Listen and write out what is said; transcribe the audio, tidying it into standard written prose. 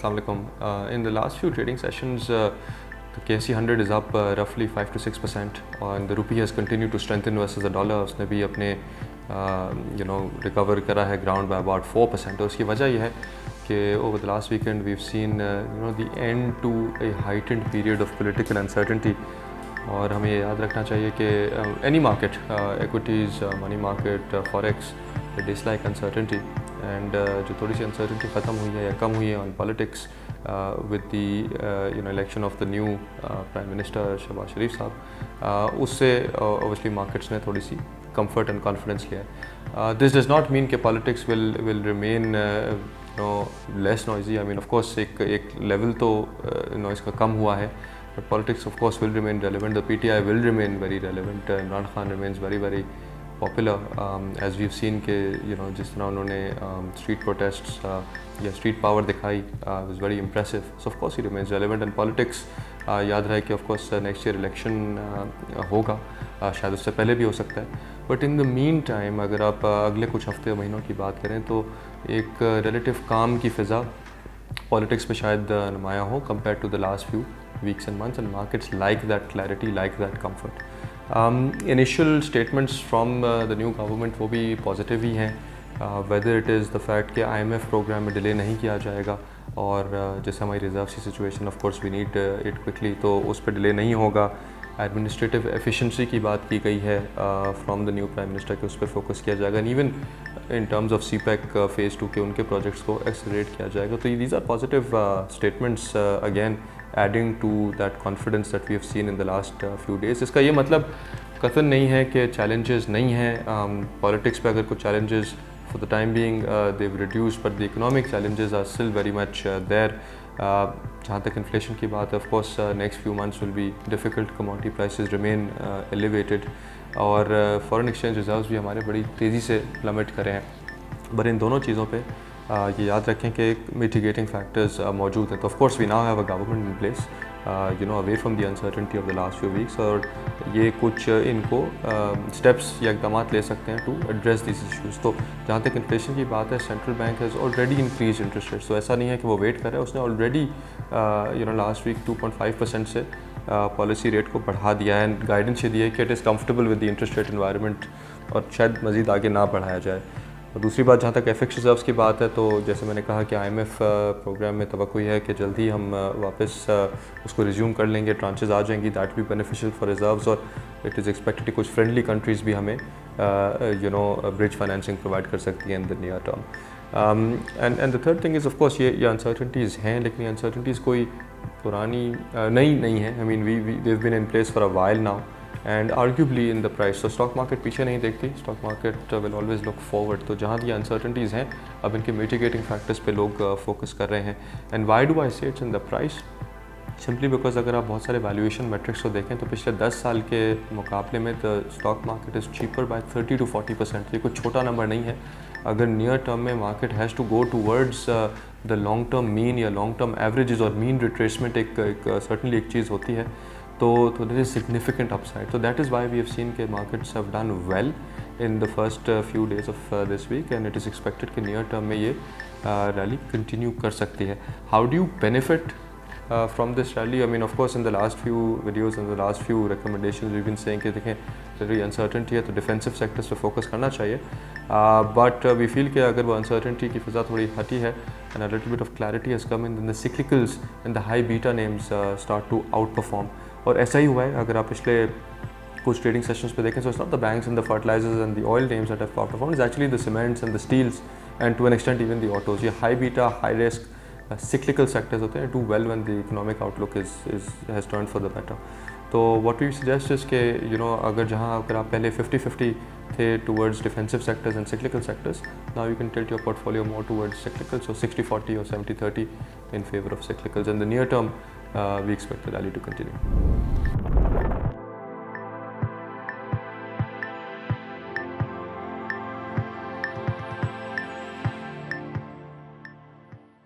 Assalamu alaikum. In the last few trading sessions, the KSE 100 is up roughly 5 to 6%, and the rupee has continued to strengthen versus the dollar. उसने भी अपने recover करा है ground by about 4%. और उसकी वजह यह है कि over the last weekend we've seen the end to a heightened period of political uncertainty. और हमें याद रखना चाहिए कि any market, equities, money market, forex, they dislike uncertainty. And जो थोड़ी सी uncertainty ख़त्म हुई है या कम हुई है on politics with the election of the new Prime Minister Shahbaz शरीफ साहब, उससे obviously markets ने थोड़ी सी comfort and confidence लिया है. This does not mean कि politics will remain less noisy. I mean of course एक level तो noise का कम हुआ है, but politics of course will remain relevant. The PTI will remain very relevant. Imran Khan remains very popular, as we've seen कि जिस तरह उन्होंने street protests या street power दिखाई was very impressive. So of course he remains relevant. And politics याद रहे कि of course next year election होगा, शायद उससे पहले भी हो सकता है. But in the meantime अगर आप अगले कुछ हफ्ते महीनों की बात करें तो एक relative calm की फ़िज़ा politics में शायद नुमाया हो compared to the last few weeks and months, and markets like that clarity, like that comfort. Initial statements from the new government वो भी positive ही हैं, whether it is the fact कि IMF program में delay नहीं किया जाएगा और जैसे हमारी reserve की situation of course we need it quickly, तो उस पर delay नहीं होगा. Administrative efficiency की बात की गई है from the new Prime Minister कि उस पर focus किया जाएगा, and even in terms of CPEC phase 2 के उनके projects को accelerate किया जाएगा. तो these are positive statements again adding to that confidence that we have seen in the last few days. इसका ये मतलब कतई नहीं है कि challenges नहीं हैं. Politics पे अगर कुछ challenges for the time being they've reduced, but the economic challenges are still very much there. जहाँ तक inflation की बात है, of course next few months will be difficult. Commodity prices remain elevated और foreign exchange reserves भी हमारे बड़ी तेज़ी से plummet करे हैं. but इन दोनों चीज़ों पे ये याद रखें कि mitigating factors मौजूद हैं. तो of course we now have a government in place, away from the uncertainty of the last few weeks, और ये कुछ इनको steps या इक़दामात ले सकते हैं to address these issues. तो जहाँ तक inflation की बात है, central bank has already increased interest rates. तो ऐसा नहीं है कि वो wait कर रहा है, उसने already last week 2.5% से पॉलिसी रेट को बढ़ा दिया है. एंड गाइडेंस ये दी है कि it is comfortable with the interest rate environment और शायद मज़ीद आगे ना बढ़ाया जाए. और दूसरी बात, जहाँ तक एफएक्स रिजर्व्स की बात है, तो जैसे मैंने कहा कि आईएमएफ प्रोग्राम में तवक्को है कि जल्दी हम वापस उसको रिज्यूम कर लेंगे, ट्रांचेस आ जाएंगी. दैट भी बेनिफिशियल फॉर रिजर्व्स, और इट इज़ एक्सपेक्टेड कि कुछ फ्रेंडली कंट्रीज़ भी हमें ब्रिज फाइनेंसिंग प्रोवाइड कर सकती हैं in the near term. And the third thing is of course ये अनसर्टनिटीज़ हैं, लेकिन अनसर्टनिटीज़ कोई पुरानी नई नहीं है. I mean we they've been in place for a while now and arguably in the price. तो स्टॉक मार्केट पीछे नहीं देखती, stock market will always look forward. तो जहाँ ये अनसर्टनिटीज़ हैं, अब इनके मिटिगेटिंग फैक्टर्स पे लोग फोकस कर रहे हैं. एंड वाई डू आई से it's in the price? Simply because अगर आप बहुत सारे वैल्यूएशन मेट्रिक्स को देखें तो पिछले 10 साल के मुकाबले में the stock market is cheaper by 30 to 40%. ये कोई छोटा नंबर नहीं है. अगर नियर टर्म में market has to go towards the long term mean या लॉन्ग टर्म एवरेजेस, और मीन रिट्रेसमेंट एक सर्टनली एक चीज़ होती है, तो देयर इज सिग्निफिकेंट अपसाइड. तो that is why we have seen के markets have done well in the first few days of this week, and it is expected कि नियर टर्म में ये रैली कंटिन्यू कर सकती है. How do you benefit from this rally? I mean of course in the last few videos and the last few recommendations we've been saying कि देखें जरूरी uncertainty है तो defensive sectors पे focus करना चाहिए, but we feel कि अगर वो uncertainty की फ़िज़ा थोड़ी हटी है and a little bit of clarity has come in, then the cyclicals and the high beta names start to outperform. और ऐसा ही हुआ है. अगर आप पिछले कुछ ट्रेडिंग सेशंस पे देखें, so it's not the banks and the fertilizers and the oil names that have outperformed, it's actually the cements and the steels and to an extent even the autos. ये high beta, high risk cyclical sectors होते हैं, do well when the economic outlook has turned for the better. तो what we suggest is कि अगर जहाँ अगर आप पहले 50-50 थे towards defensive sectors and cyclical sectors, now you can tilt your portfolio more towards cyclical, so 60-40 or 70-30 in favor of cyclicals. In the near term, we expect the rally to continue.